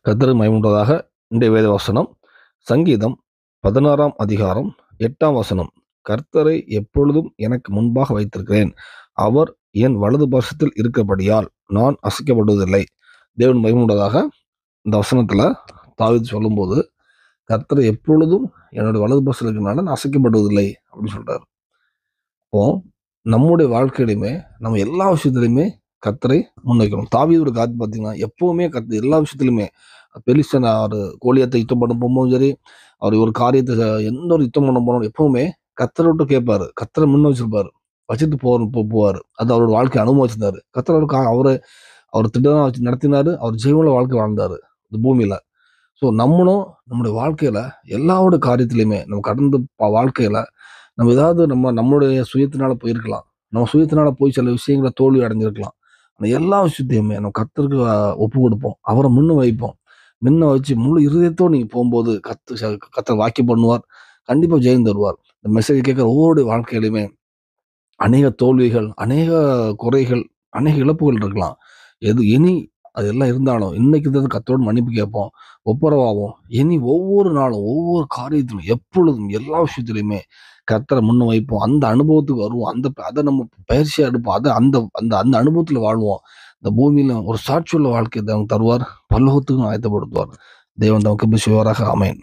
கர்த்தருக்கு மகிமை உண்டாதாக. இன்றைய வேத வசனம் சங்கீதம் 16ஆம் அதிகாரம் 8ஆம் வசனம். கர்த்தரை எப்பொழுதும் எனக்கு முன்பாக வைத்திருக்கிறேன், அவர் என் வலது பாரசத்தில் இருக்கிறபடியால் நான் அசைக்கப்படுவதில்லை. தேவன் மகிமை உண்டாதாக. இந்த வசனத்துல தாவீது சொல்லும்போது கர்த்தரை எப்பொழுதும் என்னுடைய வலது பாரசத்தில் இருக்கிறனால நான் அசைக்கப்படுவதில்லை அப்படின்னு சொல்றாரு. இப்போ நம்முடைய வாழ்க்கையிலுமே நம்ம எல்லா விஷயத்திலையுமே கர்த்தரை முன்வைக்கணும். தாவீதோட காத்து பார்த்தீங்கன்னா எப்பவுமே கர்த்தர் எல்லா விஷயத்திலுமே பெலிஸ்தன் அவர் கோலியத்தை யுத்தம் பண்ண போகும்போதும் சரி, அவர் ஒரு காரியத்தை எந்த ஒரு யுத்தம் பண்ண போனாலும் எப்பவுமே கர்த்தரை விட்டு கேட்பாரு, கர்த்தரை முன்ன வச்சிருப்பாரு, வச்சுட்டு போவாரு. அது அவரோட வாழ்க்கை அனுபவிச்சிருந்தாரு. கர்த்தரோட அவரை அவர் திட்டம் வச்சு நடத்தினாரு. அவர் ஜீவன வாழ்க்கை வாழ்ந்தாரு இந்த பூமியில. ஸோ நம்மளும் நம்முடைய வாழ்க்கையில எல்லாரோட காரியத்திலையுமே நம்ம கடந்து வாழ்க்கையில நம்ம ஏதாவது நம்மளுடைய சுயத்தினால போயிருக்கலாம். நம்ம சுயத்தினால போய் சில விஷயங்களை தோல்வி அடைஞ்சிருக்கலாம். ஆனா எல்லா விஷயத்தையுமே நம்ம கர்த்தருக்கு ஒப்பு கொடுப்போம். அவரை முன்ன வைப்போம். முன்ன வச்சு முழு இருதயத்தோடு நீங்க போகும்போது கர்த்தர் வாக்கியம் பண்ணுவார். கண்டிப்பா ஜெயம் தருவார். இந்த மெசேஜ் கேட்கிற ஒவ்வொருடைய வாழ்க்கையிலுமே அநேக தோல்விகள், அநேக குறைகள், அநேக இழப்புகள் இருக்கலாம். இனி அதெல்லாம் இருந்தாலும் இன்னைக்கு கர்த்தரோட மன்னிப்பு கேட்போம், ஒப்புரவாவோம். இனி ஒவ்வொரு நாளும் ஒவ்வொரு காரியத்திலும் எப்பொழுதும் எல்லா விஷயத்திலையுமே கர்த்தரை முன்ன வைப்போம். அந்த அனுபவத்துக்கு வருவோம். அதை நம்ம பயிற்சியா எடுப்போம். அதை அந்த அந்த அந்த அனுபவத்துல வாழ்வோம். இந்த பூமியில ஒரு சாட்சியுள்ள வாழ்க்கையை தேவன் தருவார். பரலோகத்துக்கும் ஆயத்தப்படுத்துவார். தேவன் நமக்கு செய்வாராக. ஆமென்.